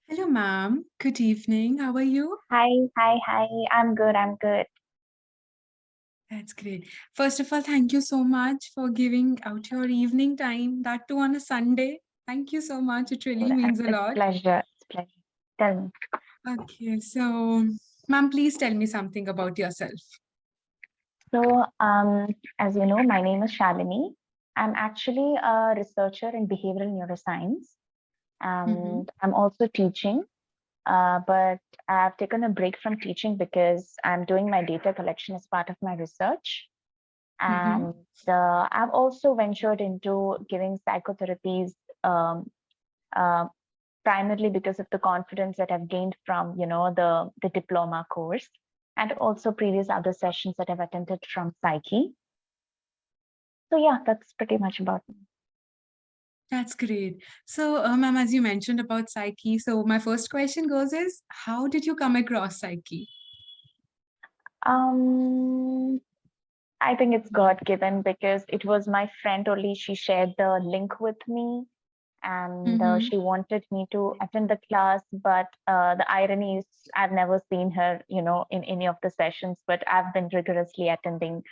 Hello, ma'am. Good evening. How are you? Hi, hi, hi. I'm good. I'm good. That's great. First of all, thank you so much for giving out your evening time, that too on a Sunday. Thank you so much. It really means a It's lot. pleasure. It's pleasure. Tell me. Okay, so, ma'am, please tell me something about yourself. So, as you know, my name is Shalini. I'm actually a researcher in behavioral neuroscience, Mm-hmm. and I'm also teaching. But I've taken a break from teaching because I'm doing my data collection as part of my research. Mm-hmm. And I've also ventured into giving psychotherapies um, uh, primarily because of the confidence that I've gained from, the diploma course and also previous other sessions that I've attended from Psyche. So yeah, that's pretty much about me. That's great. So, ma'am, as you mentioned about Psyche, so my first question goes is, how did you come across Psyche? Um, I think it's God given because it was my friend only. She shared the link with me and Mm-hmm. she wanted me to attend the class. But the irony is, I've never seen her, in any of the sessions, but I've been rigorously attending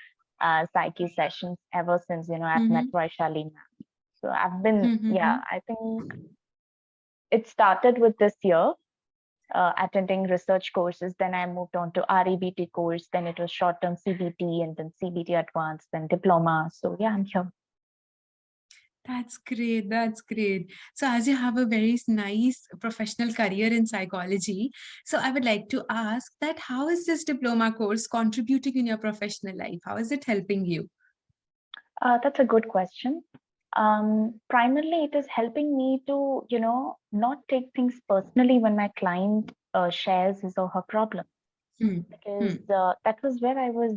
Psyche sessions ever since, I've met Mm-hmm. Vaishali. So I've been, Mm-hmm. yeah, I think it started with this year, attending research courses. Then I moved on to REBT course. Then it was short-term CBT and then CBT advanced, then diploma. So yeah, I'm here. That's great. That's great. So, as you have a very nice professional career in psychology, so I would like to ask that how is this diploma course contributing in your professional life? How is it helping you? That's a good question. Primarily, it is helping me to, not take things personally when my client shares his or her problem, Hmm. because Hmm. that was where I was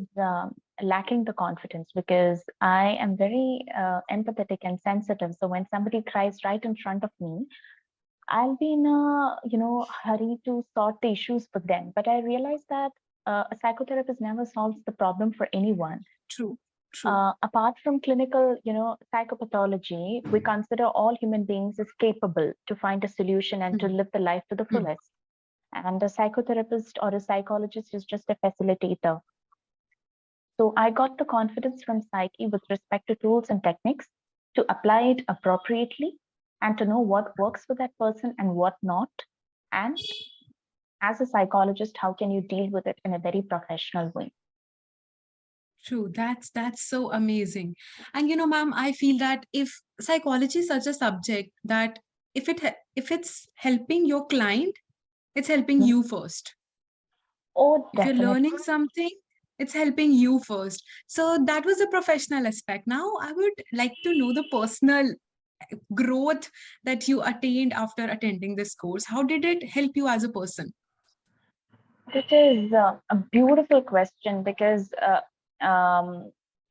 lacking the confidence because I am very empathetic and sensitive. So when somebody cries right in front of me, I'll be in a hurry to sort the issues for them. But I realized that a psychotherapist never solves the problem for anyone. True. True. Apart from clinical, psychopathology, we consider all human beings as capable to find a solution and to Hmm. live the life to the Hmm. fullest. And a psychotherapist or a psychologist is just a facilitator. So I got the confidence from Psyche with respect to tools and techniques to apply it appropriately and to know what works for that person and what not. And as a psychologist, how can you deal with it in a very professional way? True. That's so amazing. And ma'am, I feel that if psychology is such a subject that if it's helping your client, it's helping Mhm. you first. Oh, If you're definitely. learning something, it's helping you first. So that was the professional aspect. Now I would like to know the personal growth that you attained after attending this course. How did it help you as a person? This is a beautiful question because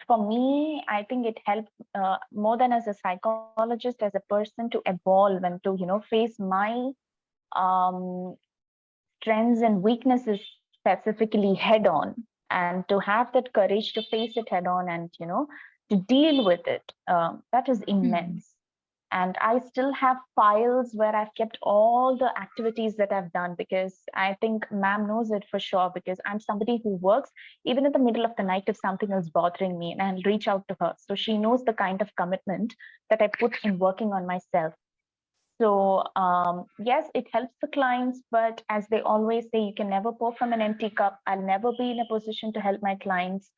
for me, I think it helped more than as a psychologist, as a person to evolve and to, face my um, strengths and weaknesses specifically head on and to have that courage to face it head on and, to deal with it. That is Hmm. immense. And I still have files where I've kept all the activities that I've done because I think ma'am knows it for sure because I'm somebody who works even in the middle of the night if something is bothering me and I'll reach out to her. So she knows the kind of commitment that I put in working on myself. So yes, it helps the clients, but as they always say, you can never pour from an empty cup. I'll never be in a position to help my clients,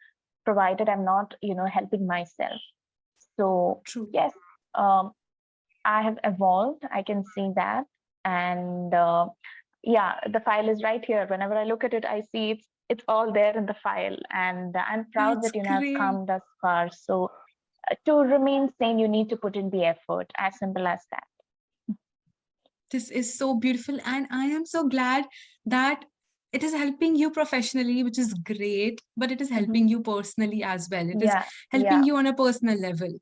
provided I'm not, helping myself. So True. yes, I have evolved. I can see that. And yeah, the file is right here. Whenever I look at it, I see it's all there in the file. And I'm proud That's that I've great. come thus far. So to remain sane, you need to put in the effort. As simple as that. This is so beautiful. And I am so glad that it is helping you professionally, which is great, but it is Mhm. helping you personally as well. It is Yeah, helping yeah, you on a personal level.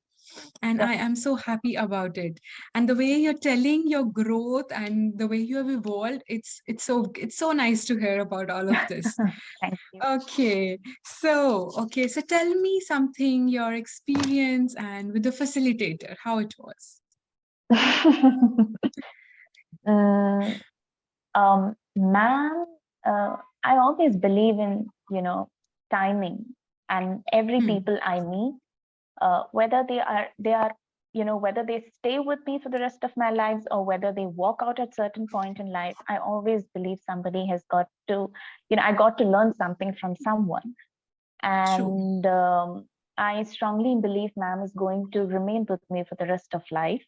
And I am definitely. so happy about it. And the way you're telling your growth and the way you have evolved, it's so nice to hear about all of this. Thank you. Okay, so tell me something, your experience and with the facilitator, how it was. Mm, Ma'am, I always believe in, timing, and every Hmm. people I meet, whether they are, whether they stay with me for the rest of my lives or whether they walk out at certain point in life, I always believe somebody has got to, I got to learn something from someone. True. And I strongly believe ma'am is going to remain with me for the rest of life,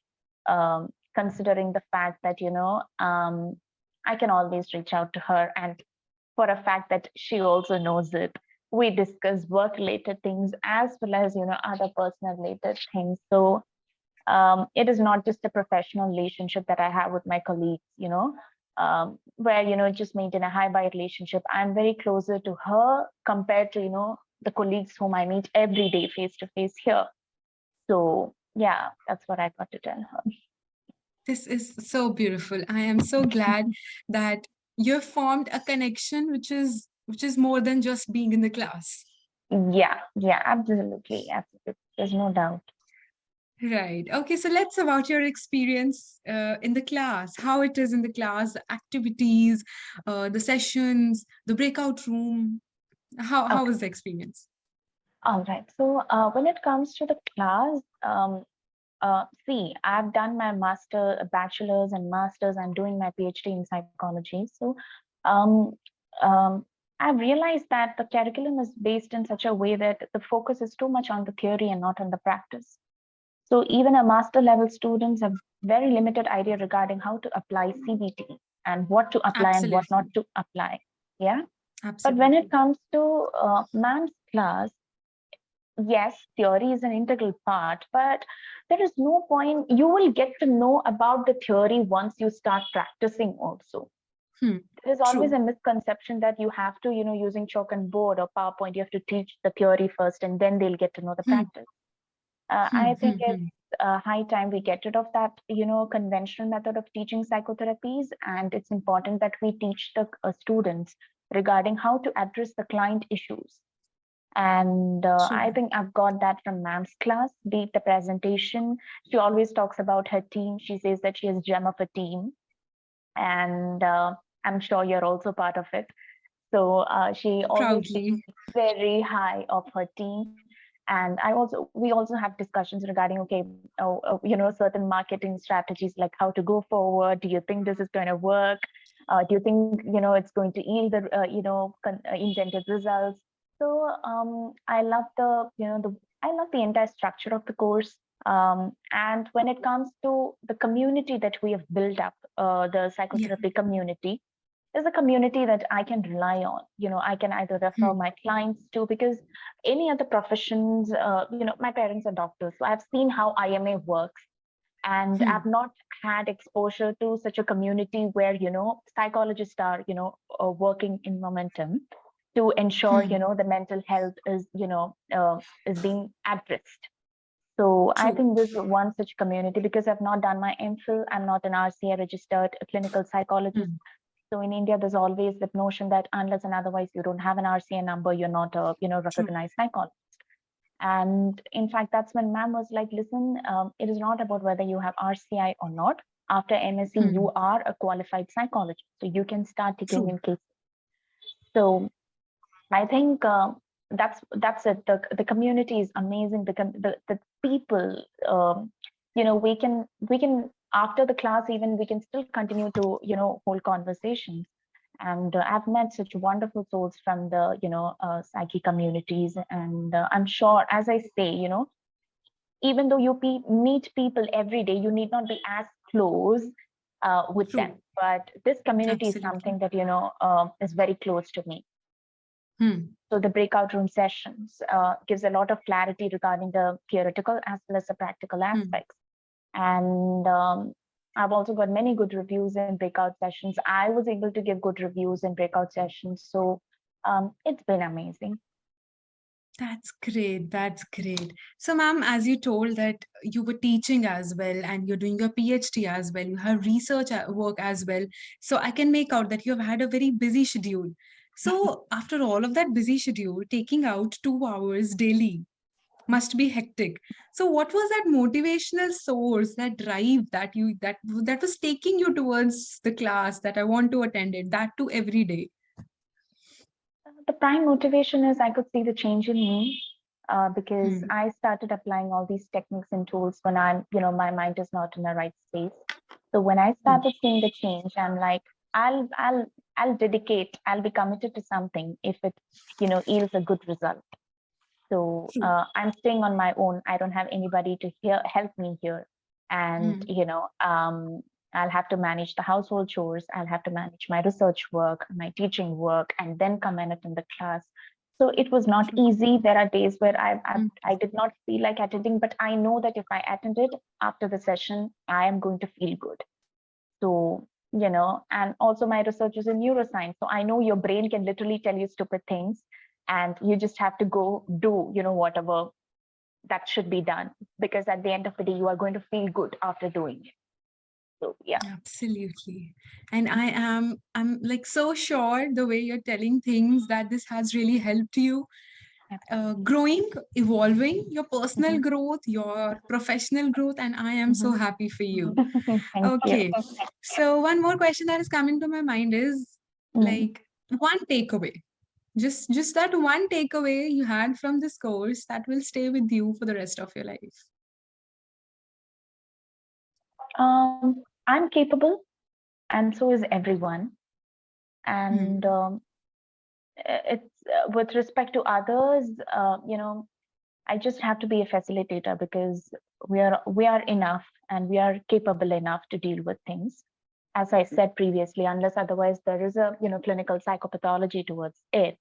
considering the fact that, I can always reach out to her. And for a fact that she also knows it. We discuss work related things as well as, other personal related things. So it is not just a professional relationship that I have with my colleagues, where, just maintain a high vibe relationship. I'm very closer to her compared to, the colleagues whom I meet every day face to face here. So yeah, that's what I got to tell her. This is so beautiful. I am so glad that you've formed a connection which is more than just being in the class. Yeah, yeah, absolutely, absolutely. There's no doubt. Right. Okay, so let's about your experience in the class, how it is in the class, the activities, the sessions, the breakout room. How Okay. was the experience? All right. So when it comes to the class, see, I've done my bachelor's and master's. I'm doing my PhD in psychology. So um, um, I've realized that the curriculum is based in such a way that the focus is too much on the theory and not on the practice. So even a master level students have very limited idea regarding how to apply CBT and what to apply and what not Absolutely. to apply. Yeah. But when it Absolutely. comes to ma'am's class, yes, theory is an integral part, but there is no point. You will get to know about the theory once you start practicing also. Hmm. There is always True. a misconception that you have to, using chalk and board or PowerPoint, you have to teach the theory first and then they'll get to know the Hmm. practice. Hmm. I think Hmm. it's Hmm. high time we get rid of that, conventional method of teaching psychotherapies. And it's important that we teach the students regarding how to address the client issues. And True. I think I've got that from ma'am's class, be it the presentation. She always talks about her team. She says that she is gem of a team. And I'm sure you're also part of it. So she always Proudly. very high of her team. And we also have discussions regarding, okay, certain marketing strategies, like how to go forward. Do you think this is going to work? Do you think, it's going to yield the intended results? So I love I love the entire structure of the course. And when it comes to the community that we have built up, the Yeah. psychotherapy community is a community that I can rely on. I can either refer Hmm. my clients to, because any other professions, my parents are doctors, so I've seen how IMA works, and Hmm. I've not had exposure to such a community where psychologists are working in momentum to ensure Hmm. the mental health is is being addressed. So I True. think this is one such community, because I've not done my MPhil. I'm not an RCA registered clinical psychologist. Hmm. So in India, there's always that notion that unless and otherwise you don't have an RCA number, you're not a True. recognized psychologist. And in fact, that's when ma'am was like, listen, it is not about whether you have RCI or not. After MSc, Hmm. you are a qualified psychologist, so you can start taking True. in cases. So I think that's it. The community is amazing. The people, we can after the class, even we can still continue to hold conversations. And I've met such wonderful souls from the psyche communities, and I'm sure, as I say, even though you meet people every day, you need not be as close with them. True. But this community is Absolutely. something that is very close to me. Hmm. So the breakout room sessions gives a lot of clarity regarding the theoretical as well as the practical Hmm. aspects. And I've also got many good reviews in breakout sessions. I was able to give good reviews in breakout sessions. So it's been amazing. That's great. That's great. So, ma'am, as you told that you were teaching as well and you're doing your PhD as well, you have research work as well. So, I can make out that you have had a very busy schedule. So, after all of that busy schedule, taking out 2 hours daily, must be hectic. So what was that motivational source, that drive that was taking you towards the class, that I want to attend it, that too every day? The prime motivation is I could see the change in me because Hmm. I started applying all these techniques and tools when my mind is not in the right space. So when I Hmm. started seeing the change, I'm like, I'll dedicate, I'll be committed to something if it, yields a good result. So True. I'm staying on my own. I don't have anybody to help me here. And, Hmm. I'll have to manage the household chores. I'll have to manage my research work, my teaching work, and then come in it in the class. So it was not True. easy. There are days where Hmm. I did not feel like attending, but I know that if I attend it after the session, I am going to feel good. So, and also my research is in neuroscience. So I know your brain can literally tell you stupid things and you just have to go do, whatever that should be done. Because at the end of the day, you are going to feel good after doing it. So yeah. Absolutely. And I'm like so sure the way you're telling things that this has really helped you Absolutely. growing, evolving your personal Mhm, growth, your professional growth, and I am so mhm. happy for you. Thank you. Okay. So one more question that is coming to my mind is Mm. like one takeaway. Just that one takeaway you had from this course that will stay with you for the rest of your life. I'm capable, and so is everyone. And Hmm. it's with respect to others, I just have to be a facilitator because we are enough and we are capable enough to deal with things. As I said previously, unless otherwise there is a clinical psychopathology towards it,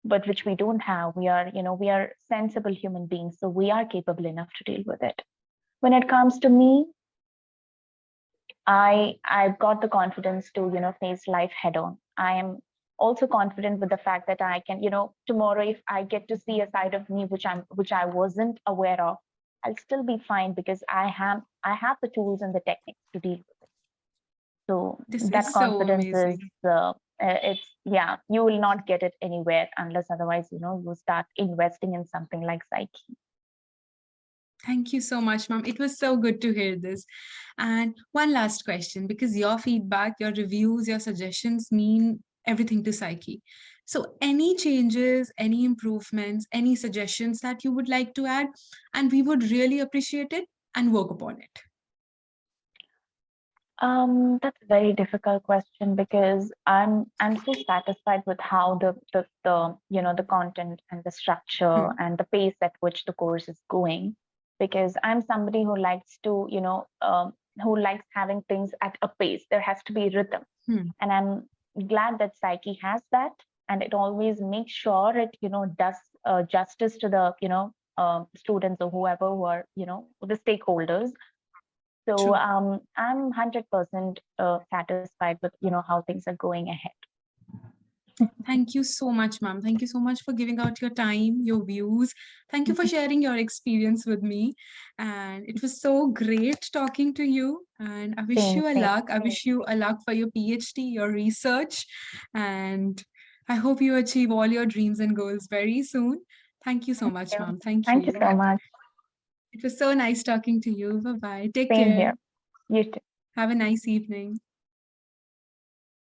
but which we don't have. We are sensible human beings, so we are capable enough to deal with it. When it comes to me, I've got the confidence to face life head on. I am also confident with the fact that I can, tomorrow if I get to see a side of me which I wasn't aware of, I'll still be fine because I have the tools and the techniques to deal with it. So This that is so confidence is amazing. it's yeah, you will not get it anywhere unless otherwise you start investing in something like Psyche. Thank you so much, ma'am. It was so good to hear this. And one last question, because your feedback, your reviews, your suggestions mean everything to Psyche. So, any changes, any improvements, any suggestions that you would like to add, and we would really appreciate it and work upon it. That's a very difficult question because I'm so satisfied with how the content and the structure Hmm. and the pace at which the course is going. Because I'm somebody who likes to, who likes having things at a pace. There has to be rhythm, Hmm. and I'm glad that Psyche has that, and it always makes sure it, does justice to the, students or whoever who are, the stakeholders. So True. I'm 100% satisfied with how things are going ahead. Thank you so much, ma'am. Thank you so much for giving out your time, your views. Thank you for sharing your experience with me. And it was so great talking to you. And I wish Same, you a same. luck. I wish you a luck for your PhD, your research. And I hope you achieve all your dreams and goals very soon. Thank you so Thank much, you. ma'am. Thank Thank you you. so much. It was so nice talking to you. Bye bye. Take Same care. here. You too. Have a nice evening.